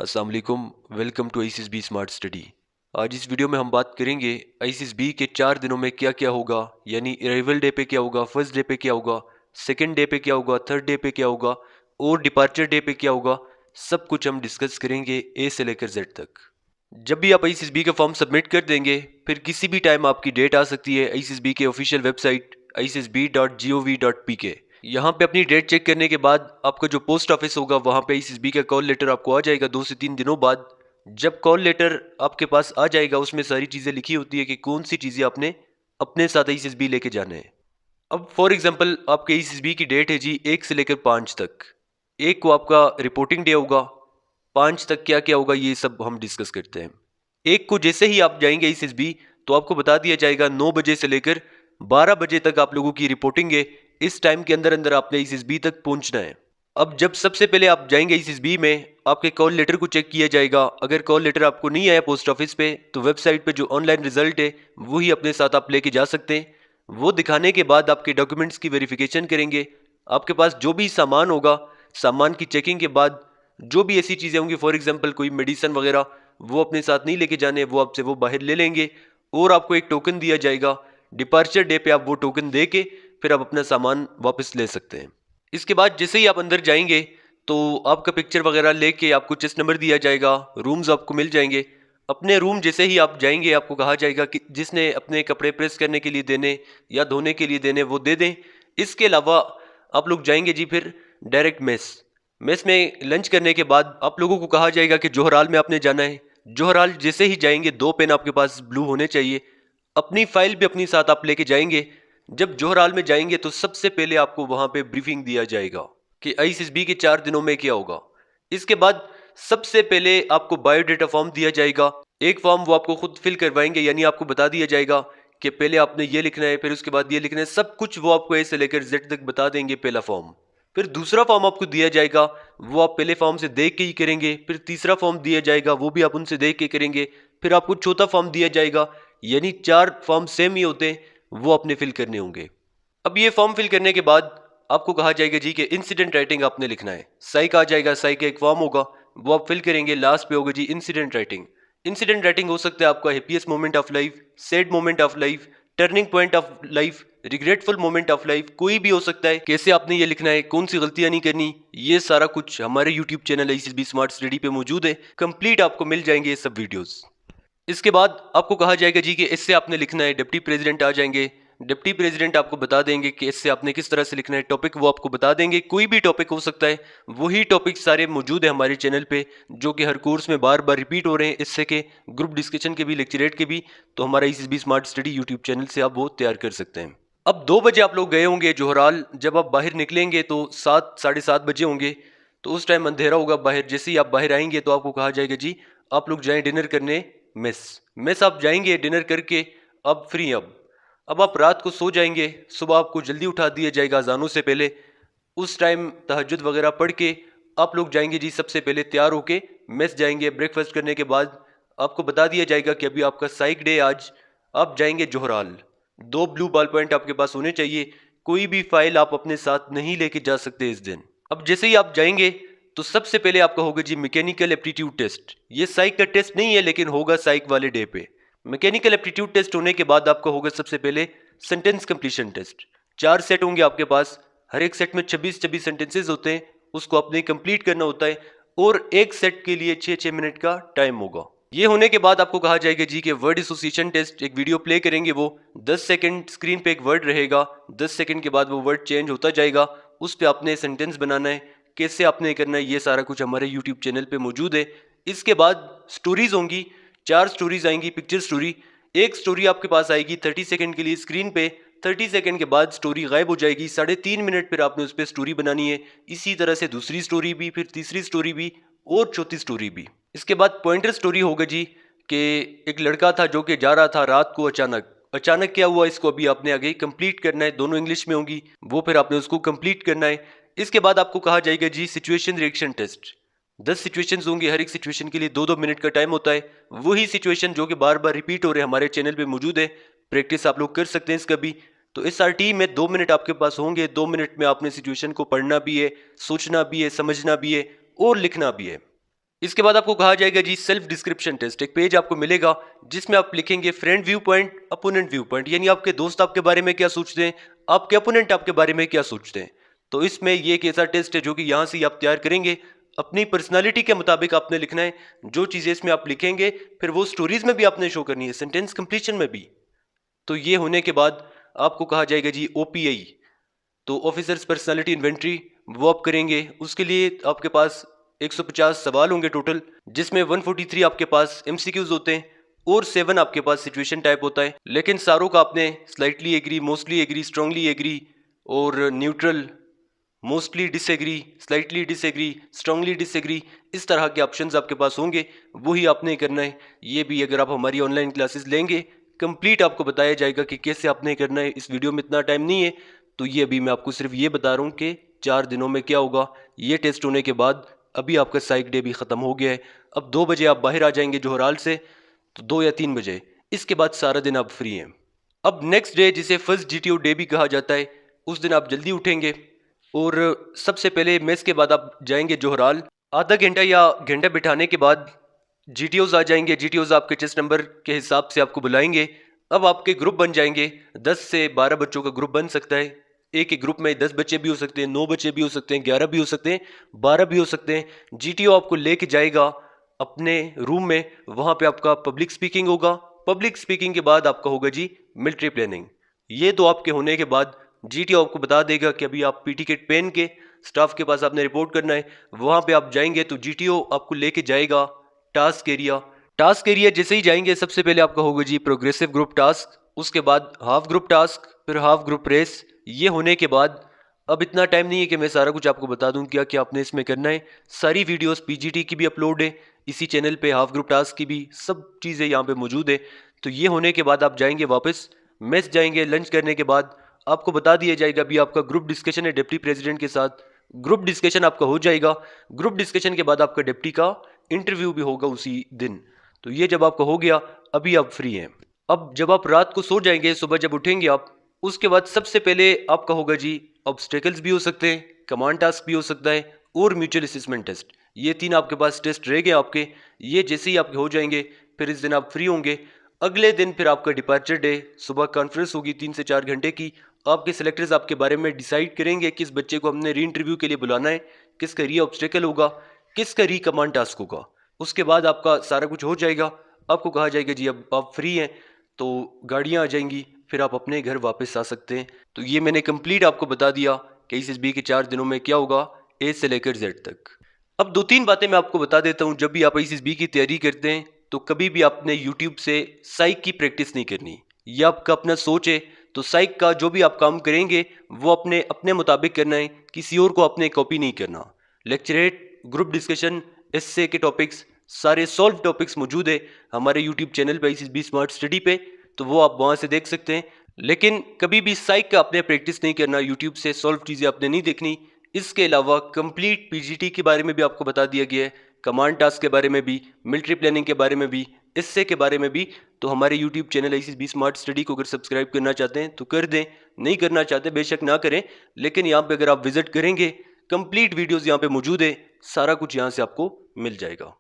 अस्सलाम वालेकुम। Welcome to ICSB smart study. आज इस वीडियो में हम बात करेंगे आईसीएसबी के 4 दिनों में क्या क्या होगा, यानी अराइवल डे पे क्या होगा, फर्स्ट डे पे क्या होगा, सेकंड डे पे क्या होगा, थर्ड डे पे क्या होगा और डिपार्चर डे पे क्या होगा। सब कुछ हम डिस्कस करेंगे ए से लेकर जेड तक। जब भी आप आईसीएसबी का फॉर्म सबमिट कर देंगे, फिर किसी भी टाइम आपकी डेट आ सकती है आईसीएसबी के ऑफिशियल वेबसाइट icsb.gov.pk। यहाँ पे अपनी डेट चेक करने के बाद आपका जो पोस्ट ऑफिस होगा वहाँ पे आईसीएसबी का कॉल लेटर आपको आ जाएगा 2 से 3 दिनों बाद। जब कॉल लेटर आपके पास आ जाएगा उसमें सारी चीज़ें लिखी होती है कि कौन सी चीज़ें आपने अपने साथ आईसीएसबी लेके जाना है। अब फॉर एग्जांपल आपके आईसीएसबी की डेट है जी 1 से लेकर 5 तक। 1 को आपका रिपोर्टिंग डे होगा, 5 तक क्या क्या होगा ये सब हम डिस्कस करते हैं। 1 को जैसे ही आप जाएंगे आईसीएसबी तो आपको बता दिया जाएगा 9 बजे से लेकर 12 बजे तक आप लोगों की रिपोर्टिंग है। इस टाइम के अंदर अंदर आपने आईसीएसबी तक पहुंचना है। अब जब सबसे पहले आप जाएंगे आईसीएसबी में, आपके कॉल लेटर को चेक किया जाएगा। अगर कॉल लेटर आपको नहीं आया पोस्ट ऑफिस पे तो वेबसाइट पे जो ऑनलाइन रिजल्ट है वही अपने साथ आप लेके जा सकते हैं। वो दिखाने के बाद आपके डॉक्यूमेंट्स की वेरिफिकेशन करेंगे। आपके पास जो भी सामान होगा, सामान की चेकिंग के बाद जो भी ऐसी चीज़ें होंगी, फॉर एग्जांपल कोई मेडिसिन वगैरह, वो अपने साथ नहीं लेके जाने, वो आपसे वो बाहर ले लेंगे और आपको एक टोकन दिया जाएगा। डिपार्चर डे पे आप वो टोकन दे के फिर आप अपना सामान वापस ले सकते हैं। इसके बाद जैसे ही आप अंदर जाएंगे तो आपका पिक्चर वगैरह लेके आपको चेस्ट नंबर दिया जाएगा, रूम्स आपको मिल जाएंगे। अपने रूम जैसे ही आप जाएंगे आपको कहा जाएगा कि जिसने अपने कपड़े प्रेस करने के लिए देने या धोने के लिए देने वो दे दें। इसके अलावा आप लोग जाएंगे जी फिर डायरेक्ट मेस। मेस में लंच करने के बाद आप लोगों को कहा जाएगा कि जोहराल में आपने जाना है। जोहराल जैसे ही जाएंगे 2 पेन आपके पास ब्लू होने चाहिए। अपनी फाइल भी अपनी साथ आप लेके जाएंगे। जब जोहराल में जाएंगे तो सबसे पहले आपको वहां पे ब्रीफिंग दिया जाएगा कि आईसीएसबी के 4 दिनों में क्या होगा। इसके बाद सबसे पहले आपको बायोडेटा फॉर्म दिया जाएगा। एक फॉर्म वो आपको खुद फिल करवाएंगे, यानी आपको बता दिया जाएगा कि पहले आपने ये लिखना है, फिर उसके बाद ये लिखना है। सब कुछ वो आपको ए से लेकर जेड तक बता देंगे। पहला फॉर्म, फिर दूसरा फॉर्म आपको दिया जाएगा, वो आप पहले फॉर्म से देख के ही करेंगे। फिर तीसरा फॉर्म दिया जाएगा, वो भी आप उनसे देख के करेंगे। फिर आपको चौथा फॉर्म दिया जाएगा, यानी 4 फॉर्म सेम ही होते हैं, वो आपने फिल करने होंगे। अब ये फॉर्म फिल करने के बाद आपको कहा जाएगा जी कि इंसिडेंट राइटिंग आपने लिखना है। साइक आ जाएगा, साइक का एक फॉर्म होगा, वो आप फिल करेंगे। लास्ट पे होगा जी इंसिडेंट राइटिंग। इंसिडेंट राइटिंग हो सकता है आपका happiest moment of life, sad moment of life, turning point of life, regretful moment of life, कोई भी हो सकता है। कैसे आपने ये लिखना है, कौन सी गलतियां नहीं करनी, ये सारा कुछ हमारे यूट्यूब चैनल आईसीएसबी स्मार्ट स्टडी पे मौजूद है। कंप्लीट आपको मिल जाएंगे ये सब वीडियोस। इसके बाद आपको कहा जाएगा जी कि इससे आपने लिखना है। डिप्टी प्रेसिडेंट आ जाएंगे, डिप्टी प्रेसिडेंट आपको बता देंगे कि इससे आपने किस तरह से लिखना है। टॉपिक वो आपको बता देंगे, कोई भी टॉपिक हो सकता है। वही टॉपिक सारे मौजूद है हमारे चैनल पे जो कि हर कोर्स में बार बार रिपीट हो रहे हैं। इससे के ग्रुप डिस्कशन के भी, लेक्चरेट के भी, तो हमारा आईसीएसबी स्मार्ट स्टडी यूट्यूब चैनल से आप वो तैयार कर सकते हैं। अब 2 बजे आप लोग गए होंगे जोहराल। जब आप बाहर निकलेंगे तो 7 साढ़े 7 बजे होंगे, तो उस टाइम अंधेरा होगा बाहर। जैसे ही आप बाहर आएंगे तो आपको कहा जाएगा जी आप लोग जाएं डिनर करने मेस आप जाएंगे डिनर करके। अब फ्री अब आप रात को सो जाएंगे, सुबह आपको जल्दी उठा दिया जाएगा अजानों से पहले। उस टाइम तहज्जुद वगैरह पढ़ के आप लोग जाएंगे जी सबसे पहले तैयार होके मेस जाएंगे। ब्रेकफास्ट करने के बाद आपको बता दिया जाएगा कि अभी आपका साइक डे, आज आप जाएंगे जोहराल। 2 ब्लू बॉल पॉइंट आपके पास होने चाहिए। कोई भी फाइल आप अपने साथ नहीं लेके जा सकते इस दिन। अब जैसे ही आप जाएंगे तो सबसे पहले आपका होगा जी मैकेनिकल एप्टीट्यूड टेस्ट। ये साइक का टेस्ट नहीं है लेकिन होगा साइक वाले डे पे। मैकेनिकल एप्टीट्यूड टेस्ट होने के बाद आपका होगा सबसे पहले सेंटेंस कंप्लीशन टेस्ट। 4 सेट होंगे आपके पास, हर एक सेट में 26 सेंटेंसेस होते हैं, उसको आपने कंप्लीट करना होता है और एक सेट के लिए 6 मिनट का टाइम होगा। ये होने के बाद आपको कहा जाएगा जी कि वर्ड एसोसिएशन टेस्ट। एक वीडियो प्ले करेंगे, वो 10 सेकंड स्क्रीन पे एक वर्ड रहेगा। 10 सेकंड के बाद वो वर्ड चेंज होता जाएगा, उस पर आपने सेंटेंस बनाना है। कैसे आपने करना है ये सारा कुछ हमारे यूट्यूब चैनल पे मौजूद है। इसके बाद स्टोरीज होंगी, 4 स्टोरीज आएंगी। पिक्चर स्टोरी, एक स्टोरी आपके पास आएगी 30 सेकंड के लिए स्क्रीन पे। 30 सेकंड के बाद स्टोरी गायब हो जाएगी। 3.5 मिनट पर आपने उस पर स्टोरी बनानी है। इसी तरह से दूसरी स्टोरी भी, फिर तीसरी स्टोरी भी और चौथी स्टोरी भी। इसके बाद पॉइंटर स्टोरी होगा जी कि एक लड़का था जो कि जा रहा था रात को, अचानक क्या हुआ, इसको अभी आपने आगे कंप्लीट करना है। दोनों इंग्लिश में होंगी, वो फिर आपने उसको कंप्लीट करना है। इसके बाद आपको कहा जाएगा जी सिचुएशन रिएक्शन टेस्ट। 10 सिचुएशंस होंगी, हर एक सिचुएशन के लिए 2-2 मिनट का टाइम होता है। वही सिचुएशन जो कि बार बार रिपीट हो रहे हैं हमारे चैनल पे मौजूद है। प्रैक्टिस आप लोग कर सकते हैं इसका भी। तो SRT में 2 मिनट आपके पास होंगे। 2 मिनट में आपने सिचुएशन को पढ़ना भी है, सोचना भी है, समझना भी है और लिखना भी है। इसके बाद आपको कहा जाएगा जी सेल्फ डिस्क्रिप्शन टेस्ट। एक पेज आपको मिलेगा जिसमें आप लिखेंगे friend view point, opponent view point, यानी आपके दोस्त आपके बारे में क्या सोचते हैं, आपके अपोनेंट आपके बारे में क्या सोचते हैं। तो इसमें ये एक ऐसा टेस्ट है जो कि यहाँ से आप तैयार करेंगे, अपनी पर्सनालिटी के मुताबिक आपने लिखना है। जो चीज़ें इसमें आप लिखेंगे फिर वो स्टोरीज में भी आपने शो करनी है, सेंटेंस कंप्लीशन में भी। तो ये होने के बाद आपको कहा जाएगा जी OPI, तो ऑफिसर्स पर्सनालिटी इन्वेंट्री, वो आप करेंगे। उसके लिए आपके पास 150 सवाल होंगे टोटल, जिसमें 143 आपके पास MCQs होते हैं और 7 आपके पास सिचुएशन टाइप होता है। लेकिन सारों का आपने slightly agree, mostly agree, strongly agree और neutral, mostly disagree, slightly disagree, strongly disagree, इस तरह के ऑप्शंस आपके पास होंगे, वही आपने करना है। ये भी अगर आप हमारी ऑनलाइन क्लासेस लेंगे कंप्लीट आपको बताया जाएगा कि कैसे आपने करना है। इस वीडियो में इतना टाइम नहीं है, तो ये अभी मैं आपको सिर्फ ये बता रहा हूँ कि 4 दिनों में क्या होगा। ये टेस्ट होने के बाद अभी आपका साइक डे भी ख़त्म हो गया है। अब 2 बजे आप बाहर आ जाएंगे जोहराल से, तो 2 या 3 बजे, इसके बाद सारा दिन आप फ्री हैं। अब नेक्स्ट डे, जिसे फर्स्ट GTO डे भी कहा जाता है, उस दिन आप जल्दी उठेंगे और सबसे पहले मेस के बाद आप जाएंगे जोहराल। आधा घंटा या घंटा बिठाने के बाद GTOs आ जाएंगे। GTOs आपके टेस्ट नंबर के हिसाब से आपको बुलाएंगे। अब आपके ग्रुप बन जाएंगे, 10 से 12 बच्चों का ग्रुप बन सकता है। एक ही ग्रुप में 10 बच्चे भी हो सकते हैं, 9 बच्चे भी हो सकते हैं, 11 भी हो सकते हैं, 12 भी हो सकते हैं। GTO आपको लेके जाएगा अपने रूम में, वहाँ पे आपका पब्लिक स्पीकिंग होगा। पब्लिक स्पीकिंग के बाद आपका होगा जी मिलिट्री प्लानिंग। ये तो आपके होने के बाद GTO आपको बता देगा कि अभी आप PT किट पहन के स्टाफ के पास आपने रिपोर्ट करना है। वहाँ पे आप जाएंगे तो GTO आपको लेके जाएगा टास्क एरिया। टास्क एरिया जैसे ही जाएंगे सबसे पहले आपका होगा जी प्रोग्रेसिव ग्रुप टास्क, उसके बाद हाफ ग्रुप टास्क, फिर हाफ ग्रुप रेस। ये होने के बाद अब इतना टाइम नहीं है कि मैं सारा कुछ आपको बता दूं क्या क्या आपने इसमें करना है। सारी वीडियोस PGT की भी अपलोड है इसी चैनल पे, हाफ ग्रुप टास्क की भी, सब चीज़ें यहाँ पे मौजूद है। तो ये होने के बाद आप जाएंगे वापस मेस जाएंगे। लंच करने के बाद आपको बता दिया जाएगा अभी आपका ग्रुप डिस्कशन है डिप्टी प्रेसिडेंट के साथ। ग्रुप डिस्कशन आपका हो जाएगा। ग्रुप डिस्कशन के बाद आपका डिप्टी का इंटरव्यू भी होगा उसी दिन। तो ये जब आपका हो गया अभी आप फ्री हैं। अब जब आप रात को सो जाएंगे, सुबह जब उठेंगे आप, उसके बाद सबसे पहले आपका होगा जी ऑब्स्टेकल्स भी हो सकते हैं, कमांड टास्क भी हो सकता है और म्यूचुअल असेसमेंट टेस्ट। ये 3 आपके पास टेस्ट रह गए आपके। ये जैसे ही आपके हो जाएंगे फिर इस दिन आप फ्री होंगे। अगले दिन फिर आपका डिपार्चर डे, सुबह कॉन्फ्रेंस होगी 3 से 4 घंटे की। आपके सेलेक्टर्स आपके बारे में डिसाइड करेंगे किस बच्चे को हमने री इंटरव्यू के लिए बुलाना है, किसका री ऑब्स्टेकल होगा, किसका री कमांड टास्क होगा। उसके बाद आपका सारा कुछ हो जाएगा। आपको कहा जाएगा जी अब आप फ्री हैं, तो गाड़ियाँ आ जाएंगी, फिर आप अपने घर वापस आ सकते हैं। तो ये मैंने कंप्लीट आपको बता दिया कि SSB के 4 दिनों में क्या होगा, A से लेकर Z तक। अब 2-3 बातें मैं आपको बता देता हूँ। जब भी आप SSB की तैयारी करते हैं तो कभी भी आपने YouTube से साइक की प्रैक्टिस नहीं करनी। ये आपका अपना सोच है, तो साइक का जो भी आप काम करेंगे वो अपने अपने मुताबिक करना है, किसी और को अपने कॉपी नहीं करना। लेक्चरेट, ग्रुप डिस्कशन, एस्से के टॉपिक्स, सारे सॉल्व टॉपिक्स मौजूद है हमारे यूट्यूब चैनल पे SSB स्मार्ट स्टडी पे, तो वो आप वहाँ से देख सकते हैं। लेकिन कभी भी साइक का आपने प्रैक्टिस नहीं करना, यूट्यूब से सॉल्व चीज़ें आपने नहीं देखनी। इसके अलावा कंप्लीट PGT के बारे में भी आपको बता दिया गया है, कमांड टास्क के बारे में भी, मिलिट्री प्लानिंग के बारे में भी, इससे के बारे में भी। तो हमारे YouTube channel SSB smart study को अगर सब्सक्राइब करना चाहते हैं तो कर दें, नहीं करना चाहते बेशक ना करें। लेकिन यहाँ पे अगर आप विजिट करेंगे कंप्लीट वीडियोज़ यहाँ पे मौजूद है, सारा कुछ यहाँ से आपको मिल जाएगा।